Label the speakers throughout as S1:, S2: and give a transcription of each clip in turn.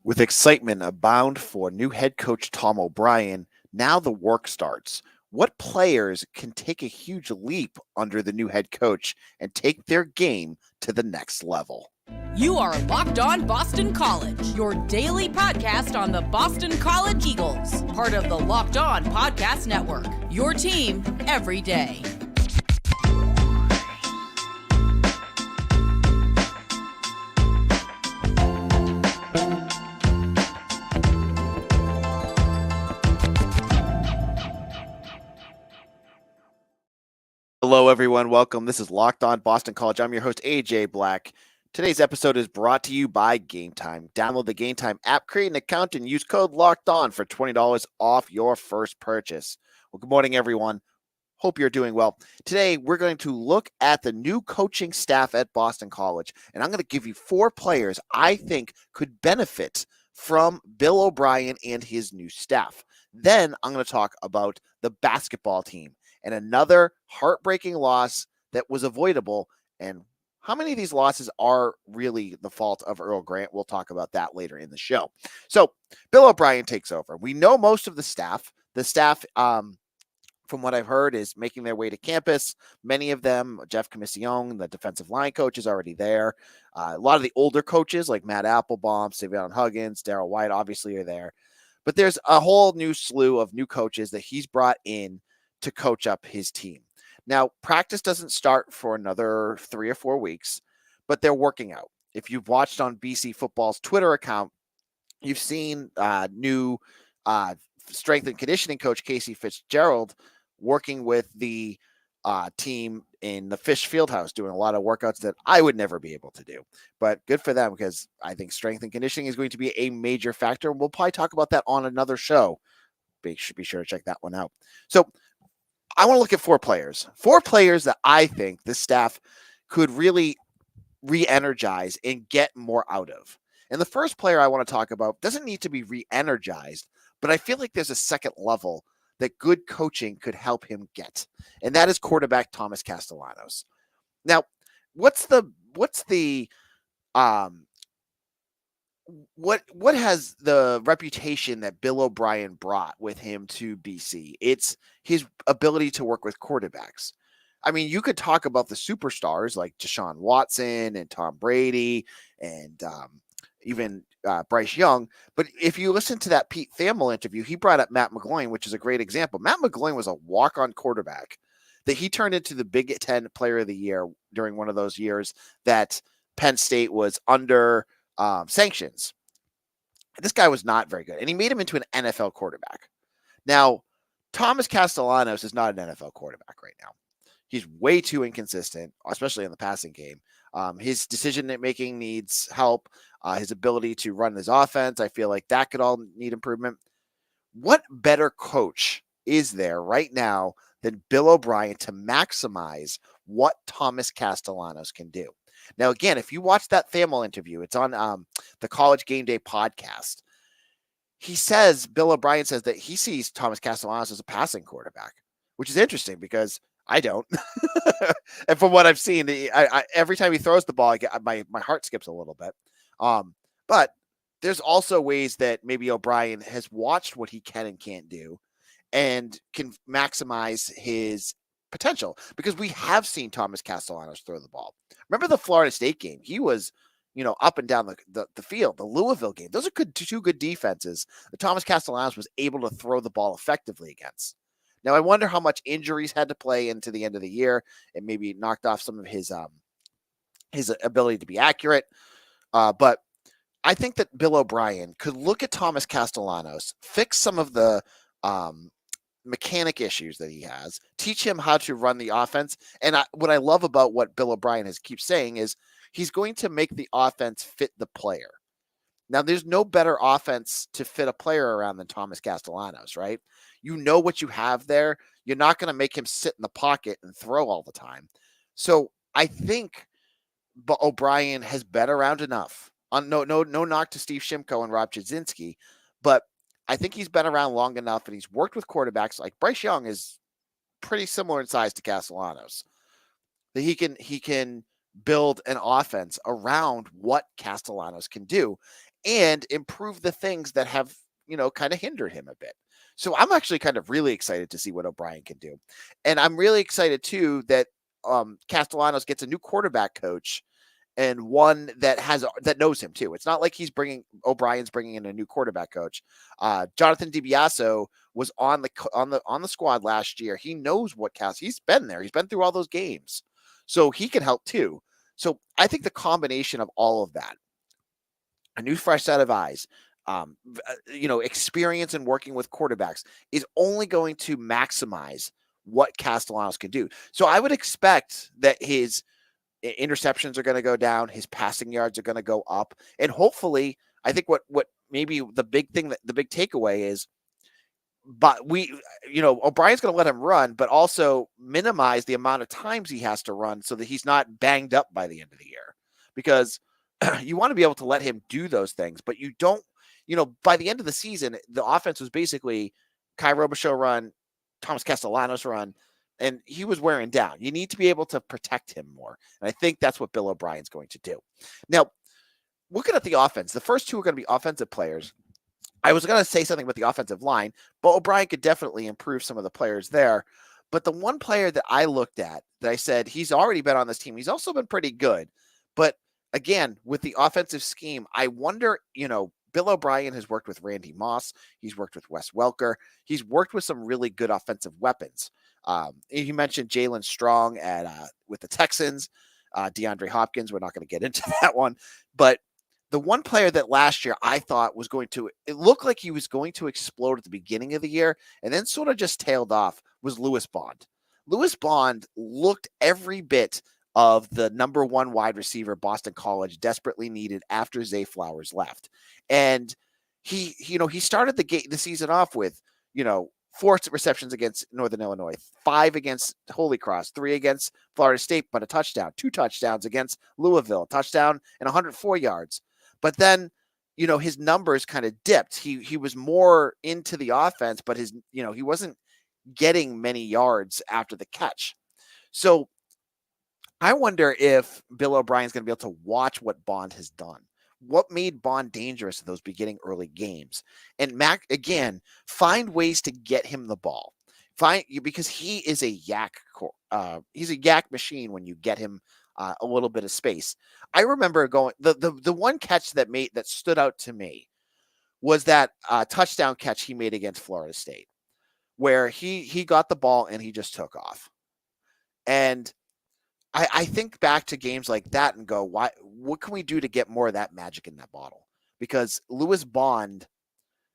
S1: With excitement abound for new head coach Tom O'Brien, now the work starts. What players can take a huge leap under the new head coach and take their game to the next level?
S2: You are Locked On Boston College, your daily podcast on the Boston College Eagles, part of the Locked On Podcast Network, your team every day.
S1: Hello, everyone. Welcome. This is Locked On Boston College. I'm your host, AJ Black. Today's episode is brought to you by Gametime. Download the Gametime app, create an account, and use code LOCKEDON for $20 off your first purchase. Well, good morning, everyone. Hope you're doing well. Today, we're going to look at the new coaching staff at Boston College, and I'm going to give you 4 players I think could benefit from Bill O'Brien and his new staff. Then I'm going to talk about the basketball team and another heartbreaking loss that was avoidable, and how many of these losses are really the fault of Earl Grant? We'll talk about that later in the show. So Bill O'Brien takes over. We know most of the staff. The staff, from what I've heard, is making their way to campus. Many of them, Jeff Commission, the defensive line coach, is already there. A lot of the older coaches like Matt Applebaum, Savion Huggins, Darryl White obviously are there. But there's a whole new slew of new coaches that he's brought in to coach up his team. Now, practice doesn't start for another 3 or 4 weeks, but they're working out. If you've watched on BC Football's Twitter account, you've seen new strength and conditioning coach Casey Fitzgerald working with the team in the Fish Fieldhouse, doing a lot of workouts that I would never be able to do. But good for them, because I think strength and conditioning is going to be a major factor. We'll probably talk about that on another show. Be sure to check that one out. So I want to look at 4 players that I think the staff could really re-energize and get more out of. And the first player I want to talk about doesn't need to be re-energized, but I feel like there's a second level that good coaching could help him get. And that is quarterback Thomas Castellanos. Now, what has the reputation that Bill O'Brien brought with him to BC? It's his ability to work with quarterbacks. I mean, you could talk about the superstars like Deshaun Watson and Tom Brady and even Bryce Young. But if you listen to that Pete Thamel interview, he brought up Matt McGloin, which is a great example. Matt McGloin was a walk-on quarterback that he turned into the Big Ten Player of the Year during one of those years that Penn State was under sanctions. This guy was not very good, and he made him into an NFL quarterback. Now, Thomas Castellanos is not an NFL quarterback right now. He's way too inconsistent, especially in the passing game. His decision-making needs help. His ability to run his offense, I feel like that could all need improvement. What better coach is there right now than Bill O'Brien to maximize what Thomas Castellanos can do? Now, again, if you watch that Thamel interview, it's on the College Game Day podcast. Bill O'Brien says that he sees Thomas Castellanos as a passing quarterback, which is interesting because I don't. And from what I've seen, every time he throws the ball, my heart skips a little bit. But there's also ways that maybe O'Brien has watched what he can and can't do and can maximize his potential, because we have seen Thomas Castellanos throw the ball. Remember the Florida State game? He was, up and down the field. The Louisville game, those are two good defenses that Thomas Castellanos was able to throw the ball effectively against. Now, I wonder how much injuries had to play into the end of the year and maybe knocked off some of his ability to be accurate. But I think that Bill O'Brien could look at Thomas Castellanos, fix some of the mechanic issues that he has, teach him how to run the offense. And what I love about what Bill O'Brien keeps saying is he's going to make the offense fit the player. Now, there's no better offense to fit a player around than Thomas Castellanos, right? You know what you have there. You're not going to make him sit in the pocket and throw all the time. So I think O'Brien has been around enough. No knock to Steve Shimko and Rob Chudzinski, but I think he's been around long enough, and he's worked with quarterbacks like Bryce Young is pretty similar in size to Castellanos, that he can build an offense around what Castellanos can do. and improve the things that have, kind of hindered him a bit. So I'm actually kind of really excited to see what O'Brien can do. And I'm really excited too that Castellanos gets a new quarterback coach, and one that knows him too. It's not like O'Brien's bringing in a new quarterback coach. Jonathan DiBiase was on the squad last year. He knows what he's been there. He's been through all those games, so he can help too. So I think the combination of all of that, a new fresh set of eyes, experience in working with quarterbacks, is only going to maximize what Castellanos can do. So I would expect that his interceptions are going to go down, his passing yards are going to go up, and hopefully, I think what maybe the big takeaway is, but O'Brien's going to let him run, but also minimize the amount of times he has to run so that he's not banged up by the end of the year, because you want to be able to let him do those things, but you don't. By the end of the season, the offense was basically Kai Robichaux run, Thomas Castellanos run, and he was wearing down. You need to be able to protect him more. And I think that's what Bill O'Brien's going to do. Now, looking at the offense, the first two are going to be offensive players. I was going to say something about the offensive line, but O'Brien could definitely improve some of the players there. But the one player that I looked at that I said, he's already been on this team, he's also been pretty good. But again, with the offensive scheme, I wonder, Bill O'Brien has worked with Randy Moss. He's worked with Wes Welker. He's worked with some really good offensive weapons. You mentioned Jalen Strong with the Texans, DeAndre Hopkins. We're not going to get into that one. But the one player that last year I thought it looked like he was going to explode at the beginning of the year and then sort of just tailed off was Lewis Bond. Lewis Bond looked every bit of the number one wide receiver Boston College desperately needed after Zay Flowers left. And he started the season off with, 4 receptions against Northern Illinois, 5 against Holy Cross, 3 against Florida State, but a touchdown, 2 touchdowns against Louisville, touchdown and 104 yards. But then, his numbers kind of dipped. He was more into the offense, but he wasn't getting many yards after the catch. So I wonder if Bill O'Brien's going to be able to watch what Bond has done. What made Bond dangerous in those beginning early games? And Mac, again, find ways to get him the ball. Because he is a he's a yak machine when you get him a little bit of space. I remember the one catch that stood out to me was that touchdown catch he made against Florida State, where he got the ball and he just took off. And I think back to games like that and go, what can we do to get more of that magic in that bottle? Because Lewis Bond,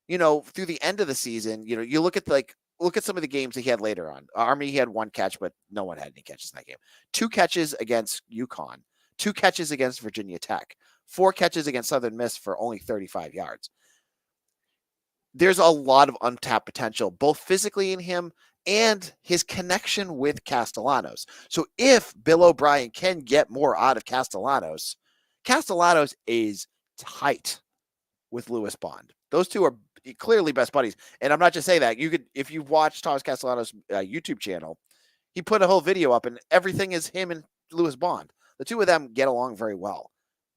S1: through the end of the season, you look at some of the games he had later on. Army, he had 1 catch, but no one had any catches in that game. 2 catches against UConn, 2 catches against Virginia Tech, 4 catches against Southern Miss for only 35 yards. There's a lot of untapped potential, both physically in him and his connection with Castellanos. So if Bill O'Brien can get more out of Castellanos is tight with Lewis Bond. Those two are clearly best buddies. And I'm not just saying that. If you watch Thomas Castellanos' YouTube channel, he put a whole video up and everything is him and Lewis Bond. The two of them get along very well.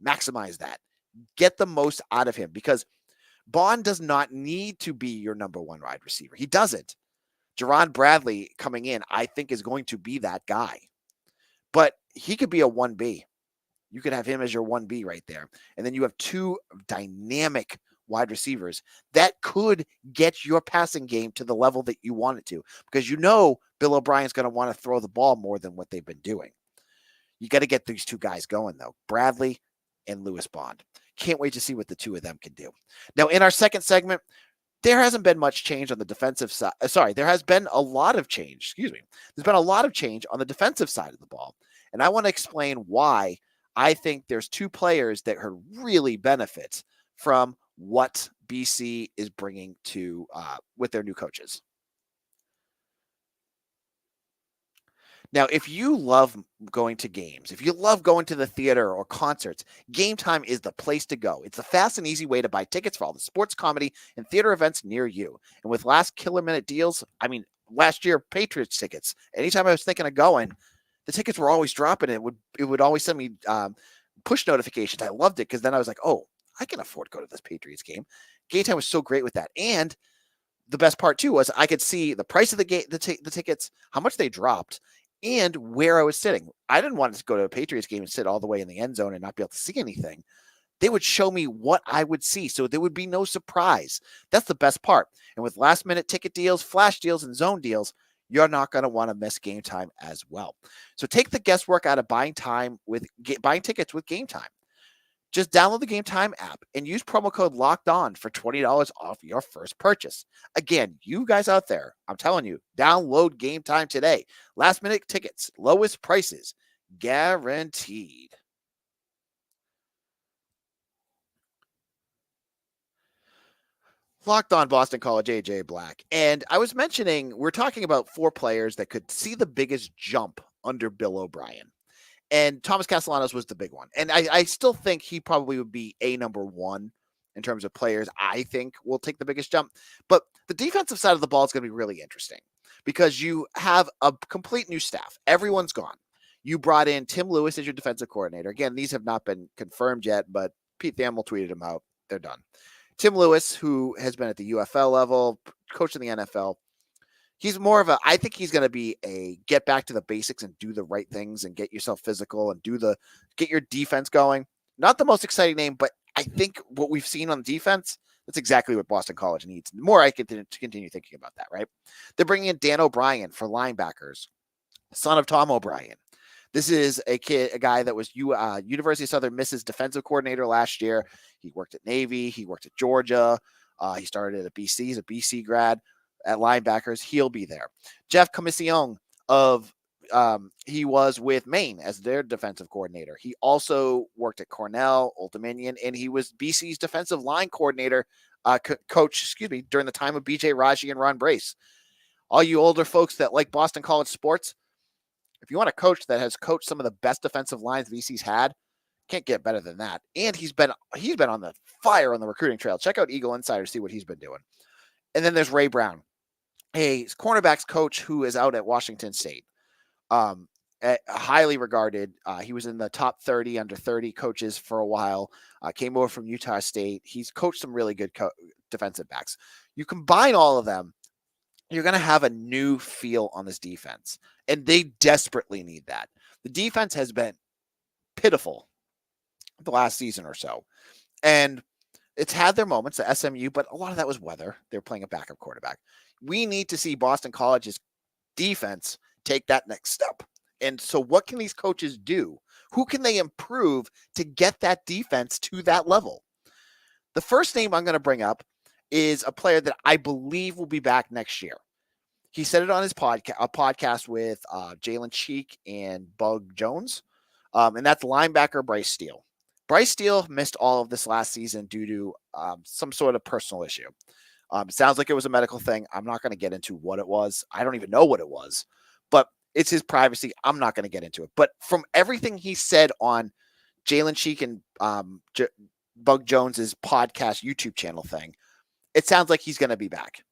S1: Maximize that. Get the most out of him, because Bond does not need to be your number one wide receiver. He doesn't. Jerron Bradley coming in, I think, is going to be that guy. But he could be a 1B. You could have him as your 1B right there. And then you have 2 dynamic wide receivers that could get your passing game to the level that you want it to. Because Bill O'Brien's going to want to throw the ball more than what they've been doing. You got to get these 2 guys going, though. Bradley and Lewis Bond. Can't wait to see what the 2 of them can do. Now, in our second segment, there hasn't been much change on the defensive side. There has been a lot of change. There's been a lot of change on the defensive side of the ball. And I want to explain why I think there's 2 players that could really benefit from what BC is bringing to with their new coaches. Now, if you love going to games, if you love going to the theater or concerts, Gametime is the place to go. It's a fast and easy way to buy tickets for all the sports, comedy, and theater events near you. And with last killer minute deals, last year, Patriots tickets, anytime I was thinking of going, the tickets were always dropping. It would always send me push notifications. I loved it because then I was like, oh, I can afford to go to this Patriots game. Gametime was so great with that. And the best part too was I could see the price of the tickets, how much they dropped, and where I was sitting. I didn't want to go to a Patriots game and sit all the way in the end zone and not be able to see anything. They would show me what I would see, so there would be no surprise. That's the best part. And with last minute ticket deals, flash deals, and zone deals, you're not going to want to miss Gametime as well. So take the guesswork out of buying tickets with Gametime. Just download the Gametime app and use promo code LOCKEDON for $20 off your first purchase. Again, you guys out there, I'm telling you, download Gametime today. Last minute tickets, lowest prices, guaranteed. Locked on Boston College, AJ Black. And I was mentioning, we're talking about 4 players that could see the biggest jump under Bill O'Brien. And Thomas Castellanos was the big one. And I still think he probably would be number 1 in terms of players I think will take the biggest jump. But the defensive side of the ball is going to be really interesting because you have a complete new staff. Everyone's gone. You brought in Tim Lewis as your defensive coordinator. Again, these have not been confirmed yet, but Pete Thamel tweeted them out. They're done. Tim Lewis, who has been at the UFL level, coach in the NFL, he's more of I think he's going to be a get back to the basics and do the right things and get yourself physical and get your defense going. Not the most exciting name, but I think what we've seen on defense, that's exactly what Boston College needs. The more I continue thinking about that, right? They're bringing in Dan O'Brien for linebackers, son of Tom O'Brien. This is a guy that was University of Southern Miss's defensive coordinator last year. He worked at Navy. He worked at Georgia. He started at BC. He's a BC grad at linebackers. He'll be there. Jeff Commission he was with Maine as their defensive coordinator. He also worked at Cornell, Old Dominion, and he was BC's defensive line coordinator, coach, during the time of BJ Raji and Ron Brace. All you older folks that like Boston College sports, if you want a coach that has coached some of the best defensive lines BC's had, can't get better than that. And he's been on the fire on the recruiting trail. Check out Eagle Insider, see what he's been doing. And then there's Ray Brown, a cornerbacks coach who is out at Washington State. Highly regarded. He was in the top 30 under 30 coaches for a while. Came over from Utah State. He's coached some really good defensive backs. You combine all of them, you're going to have a new feel on this defense. And they desperately need that. The defense has been pitiful the last season or so. And it's had their moments at SMU, but a lot of that was weather. They were playing a backup quarterback. We need to see Boston College's defense take that next step. And so what can these coaches do? Who can they improve to get that defense to that level? The first name I'm going to bring up is a player that I believe will be back next year. He said it on his podcast with Jalen Cheek and Bug Jones, and that's linebacker Bryce Steele. Bryce Steele missed all of this last season due to some sort of personal issue. It sounds like it was a medical thing. I'm not going to get into what it was. I don't even know what it was, but it's his privacy. I'm not going to get into it. But from everything he said on Jalen Cheek and Bug Jones's podcast YouTube channel thing, it sounds like he's going to be back.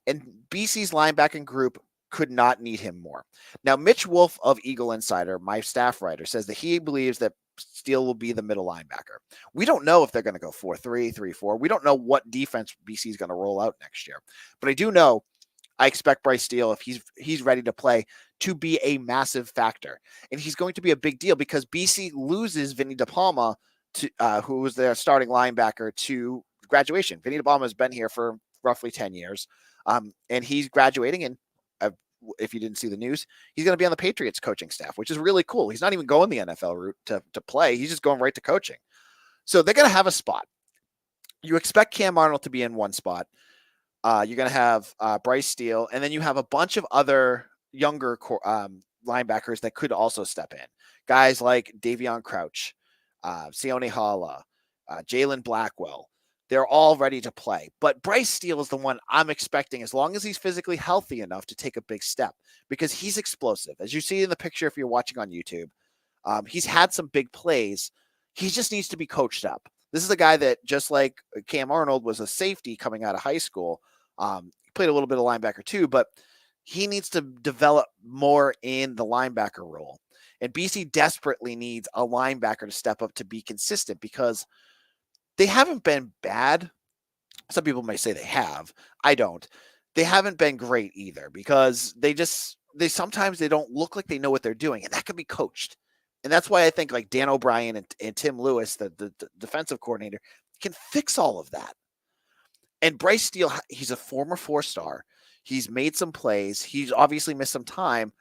S1: And BC's linebacking group could not need him more. Now, Mitch Wolf of Eagle Insider, my staff writer, says that he believes that Steele will be the middle linebacker. We don't know if they're going to go 4-3, 3-4. We don't know what defense BC is going to roll out next year. But I do know I expect Bryce Steele, if he's ready to play, to be a massive factor. And he's going to be a big deal because BC loses Vinny DePalma, who was their starting linebacker, to graduation. Vinny DePalma has been here for roughly 10 years. And he's graduating, and if you didn't see the news, he's going to be on the Patriots coaching staff, which is really cool. He's not even going the NFL route to play. He's just going right to coaching. So they're going to have a spot. You expect Cam Arnold to be in one spot. You're going to have Bryce Steele, and then you have a bunch of other younger linebackers that could also step in. Guys like Davion Crouch, Sione Hala, Jalen Blackwell. They're all ready to play. But Bryce Steele is the one I'm expecting, as long as he's physically healthy enough, to take a big step, because he's explosive. As you see in the picture, if you're watching on YouTube, he's had some big plays. He just needs to be coached up. This is a guy that, just like Cam Arnold, was a safety coming out of high school. He played a little bit of linebacker too, but he needs to develop more in the linebacker role. And BC desperately needs a linebacker to step up to be consistent, because They haven't been bad. Some people may say they have. I don't. They haven't been great either because they sometimes they don't look like they know what they're doing, and that can be coached. And that's why I think like Dan O'Brien and Tim Lewis, the defensive coordinator, can fix all of that. And Bryce Steele, he's a former 4-star. He's made some plays. He's obviously missed some time,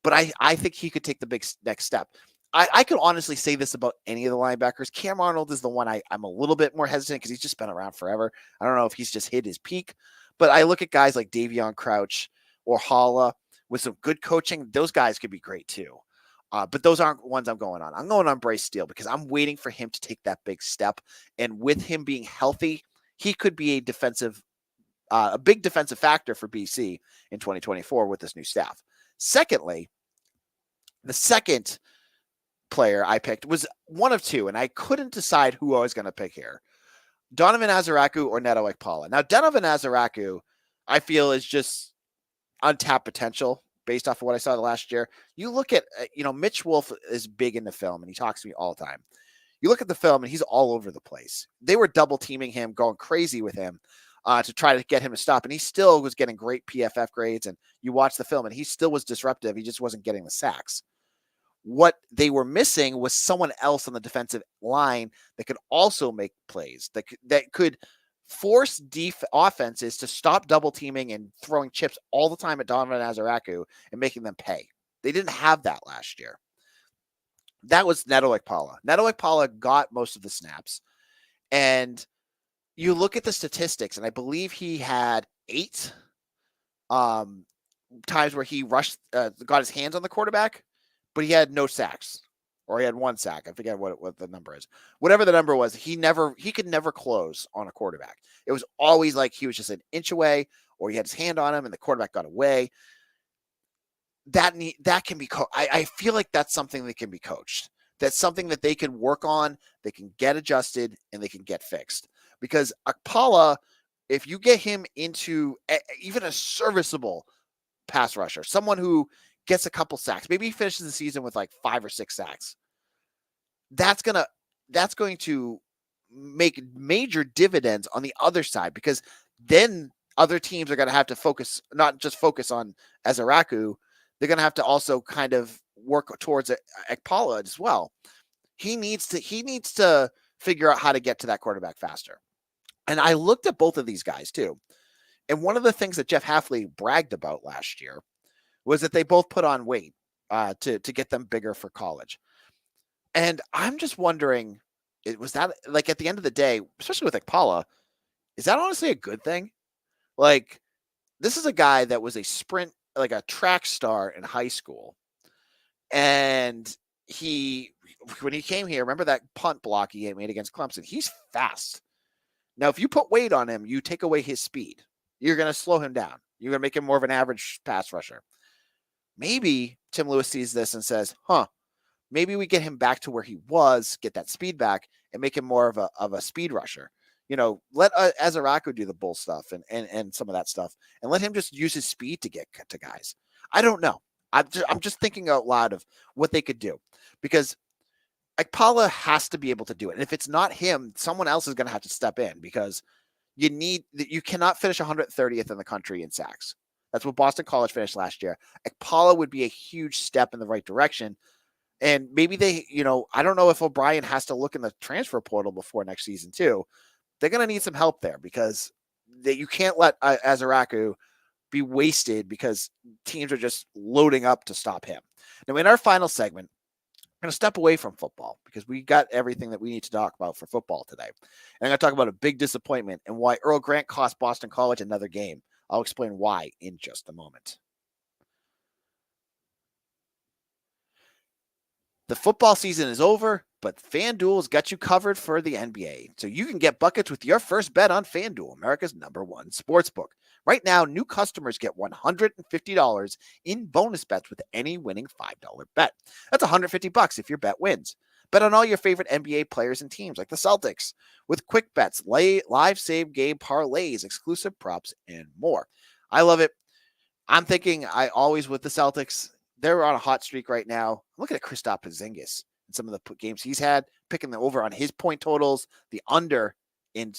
S1: but I think he could take the big next step. I could honestly say this about any of the linebackers. Cam Arnold is the one I'm a little bit more hesitant because he's just been around forever. I don't know if he's just hit his peak, but I look at guys like Davion Crouch or Holla with some good coaching. Those guys could be great too. But those aren't ones I'm going on. I'm going on Bryce Steele because I'm waiting for him to take that big step. And with him being healthy, he could be a big defensive factor for BC in 2024 with this new staff. Secondly, the second player I picked was one of two, and I couldn't decide who I was going to pick here. Donovan Azaraku or Neto Ekpala. Now, Donovan Azaraku, I feel, is just untapped potential based off of what I saw last year. You look at, Mitch Wolf is big in the film, and he talks to me all the time. You look at the film, and he's all over the place. They were double teaming him, going crazy with him to try to get him to stop, and he still was getting great PFF grades, and you watch the film, and he still was disruptive. He just wasn't getting the sacks. What they were missing was someone else on the defensive line that could also make plays, that could force offenses to stop double teaming and throwing chips all the time at Donovan Azaraku and making them pay. They didn't have that last year. That was Neto Ekpala. Neto Ekpala got most of the snaps. And you look at the statistics, and I believe he had 8 times where he rushed, got his hands on the quarterback, but he had no sacks, or he had 1 sack. I forget what the number is. Whatever the number was, he could never close on a quarterback. It was always like he was just an inch away, or he had his hand on him and the quarterback got away. That can be I feel like that's something that can be coached. That's something that they can work on, they can get adjusted, and they can get fixed. Because Ekpala, if you get him into even a serviceable pass rusher, someone who gets a couple sacks, maybe he finishes the season with like 5 or 6 sacks, that's going to make major dividends on the other side, because then other teams are going to have to not just focus on Azaraku. They're going to have to also kind of work towards Ekpala as well. He needs to figure out how to get to that quarterback faster. And I looked at both of these guys too. And one of the things that Jeff Hafley bragged about last year was that they both put on weight to get them bigger for college. And I'm just wondering, was that, like, at the end of the day, especially with Ekpala, is that honestly a good thing? Like, this is a guy that was a track star in high school. And when he came here, remember that punt block he made against Clemson? He's fast. Now, if you put weight on him, you take away his speed. You're going to slow him down. You're going to make him more of an average pass rusher. Maybe Tim Lewis sees this and says, maybe we get him back to where he was, get that speed back, and make him more of a speed rusher. Let Azaraku do the bull stuff and some of that stuff, and let him just use his speed to get to guys. I don't know. I'm just thinking out loud of what they could do, because Ekpala has to be able to do it. And if it's not him, someone else is going to have to step in, because you cannot finish 130th in the country in sacks. That's what Boston College finished last year. Ekpala would be a huge step in the right direction. And maybe I don't know if O'Brien has to look in the transfer portal before next season too. They're going to need some help there, because you can't let Azaraku be wasted because teams are just loading up to stop him. Now, in our final segment, I'm going to step away from football because we got everything that we need to talk about for football today. And I'm going to talk about a big disappointment and why Earl Grant cost Boston College another game. I'll explain why in just a moment. The football season is over, but FanDuel's got you covered for the NBA. So you can get buckets with your first bet on FanDuel, America's #1 sportsbook. Right now, new customers get $150 in bonus bets with any winning $5 bet. That's $150 if your bet wins. Bet on all your favorite NBA players and teams like the Celtics with quick bets, live save game parlays, exclusive props, and more. I love it. I'm thinking with the Celtics, they're on a hot streak right now. Look at Kristaps Porzingis and some of the games he's had. picking the over on his point totals, the under in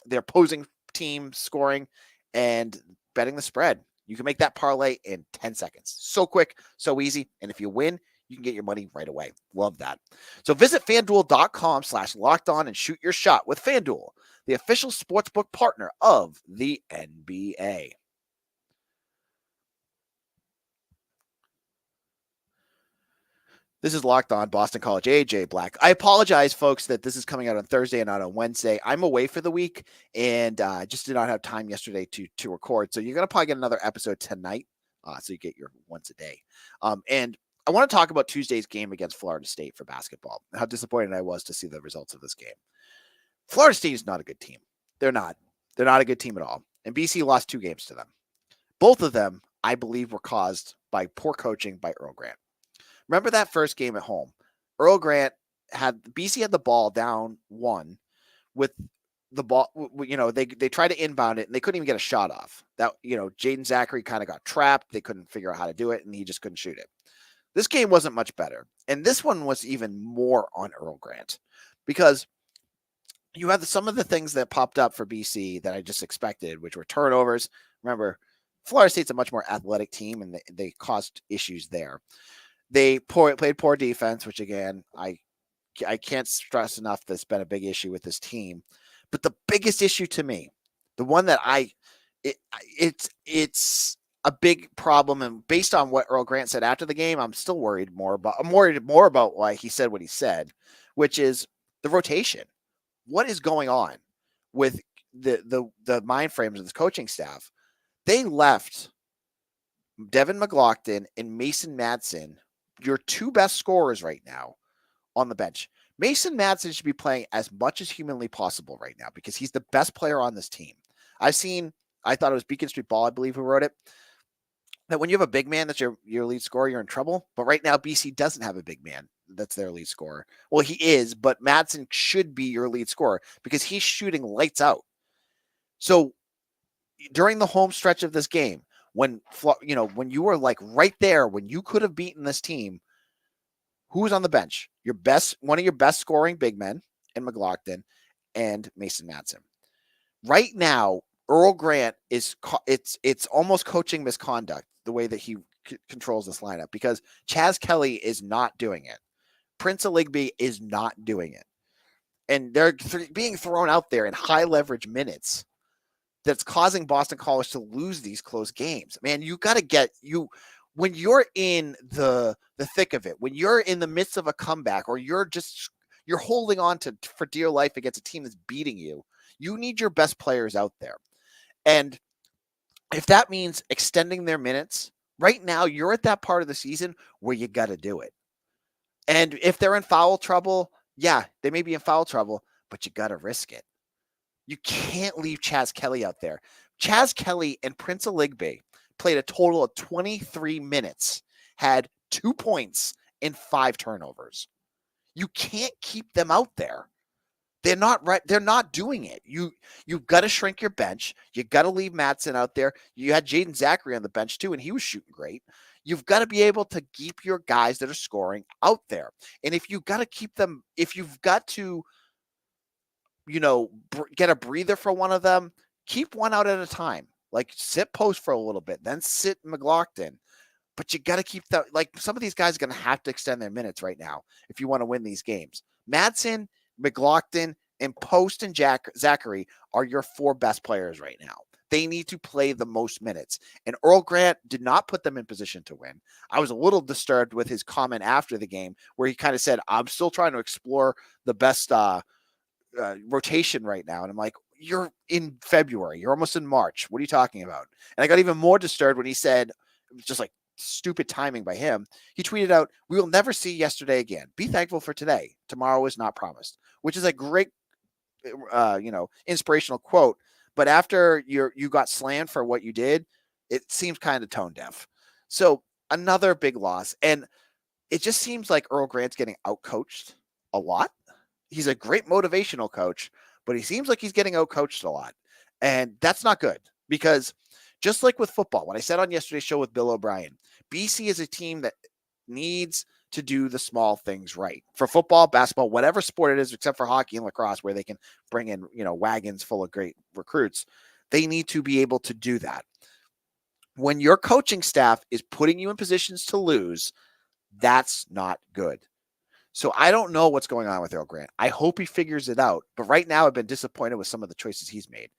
S1: their opposing team scoring, and betting the spread. You can make that parlay in 10 seconds. So quick, so easy. And if you win, you can get your money right away. Love that. So visit FanDuel.com/lockedon and shoot your shot with FanDuel, the official sportsbook partner of the NBA. This is Locked On Boston College. AJ Black. I apologize, folks, that this is coming out on Thursday and not on Wednesday. I'm away for the week, and just did not have time yesterday to record. So you're going to probably get another episode tonight, so you get your once a day. And I want to talk about Tuesday's game against Florida State for basketball. How disappointed I was to see the results of this game. Florida State is not a good team. They're not. They're not a good team at all. And BC lost 2 games to them. Both of them, I believe, were caused by poor coaching by Earl Grant. Remember that first game at home? Earl Grant BC had the ball down 1 with the ball. They tried to inbound it and they couldn't even get a shot off. That, Jaden Zachary kind of got trapped. They couldn't figure out how to do it and he just couldn't shoot it. This game wasn't much better. And this one was even more on Earl Grant because you had some of the things that popped up for BC that I just expected, which were turnovers. Remember, Florida State's a much more athletic team and they caused issues there. They played poor defense, which again, I can't stress enough that's been a big issue with this team. But the biggest issue to me, the one that it's a big problem, and based on what Earl Grant said after the game, I'm worried more about why he said what he said, which is the rotation. What is going on with the mind frames of this coaching staff? They left Devin McLaughlin and Mason Madsen, your 2 best scorers right now, on the bench. Mason Madsen should be playing as much as humanly possible right now because he's the best player on this team. I thought it was Beacon Street Ball, I believe, who wrote it, that when you have a big man that's your lead scorer, you're in trouble. But right now, BC doesn't have a big man that's their lead scorer. Well, he is, but Madsen should be your lead scorer because he's shooting lights out. So during the home stretch of this game, when you were like right there, when you could have beaten this team, who was on the bench? One of your best scoring big men in McLaughlin and Mason Madsen. Right now, Earl Grant it's almost coaching misconduct the way that he controls this lineup because Chaz Kelly is not doing it. Prince Aligbe is not doing it. And they're being thrown out there in high leverage minutes that's causing Boston College to lose these close games. Man, you got to when you're in the thick of it, when you're in the midst of a comeback, or you're holding on for dear life against a team that's beating you, you need your best players out there. And if that means extending their minutes, right now you're at that part of the season where you got to do it. And if they're in foul trouble, yeah, they may be in foul trouble, but you got to risk it. You can't leave Chaz Kelly out there. Chaz Kelly and Prince Aligbe played a total of 23 minutes, had 2 points and 5 turnovers. You can't keep them out there. They're not right. They're not doing it. You've got to shrink your bench. You got to leave Madsen out there. You had Jaden Zachary on the bench too, and he was shooting great. You've got to be able to keep your guys that are scoring out there. And if you've got to keep them, if you've got to, get a breather for one of them, keep one out at a time. Like sit post for a little bit, then sit McLaughlin. But you got to keep that. Like some of these guys are going to have to extend their minutes right now if you want to win these games. Madsen, McLaughlin, and Post and Zachary are your 4 best players right now. They need to play the most minutes. And Earl Grant did not put them in position to win. I was a little disturbed with his comment after the game where he kind of said, I'm still trying to explore the best rotation right now. And I'm like, you're in February. You're almost in March. What are you talking about? And I got even more disturbed when he said, it was just like stupid timing by him. He tweeted out, "We will never see yesterday again. Be thankful for today. Tomorrow is not promised," which is a great, inspirational quote. But after you got slammed for what you did, it seems kind of tone deaf. So another big loss. And it just seems like Earl Grant's getting outcoached a lot. He's a great motivational coach, but he seems like he's getting outcoached a lot. And that's not good because just like with football, what I said on yesterday's show with Bill O'Brien, BC is a team that needs to do the small things right. For football, basketball, whatever sport it is, except for hockey and lacrosse, where they can bring in, wagons full of great recruits, they need to be able to do that. When your coaching staff is putting you in positions to lose, that's not good. So I don't know what's going on with Earl Grant. I hope he figures it out. But right now, I've been disappointed with some of the choices he's made.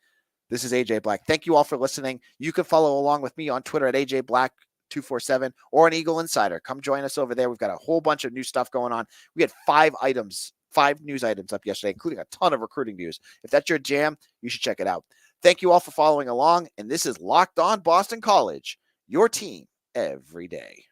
S1: This is AJ Black. Thank you all for listening. You can follow along with me on Twitter at AJ Black 247 or an Eagle Insider. Come join us over there. We've got a whole bunch of new stuff going on. We had 5 news items up yesterday, including a ton of recruiting news. If that's your jam, you should check it out. Thank you all for following along. And this is Locked On Boston College, your team every day.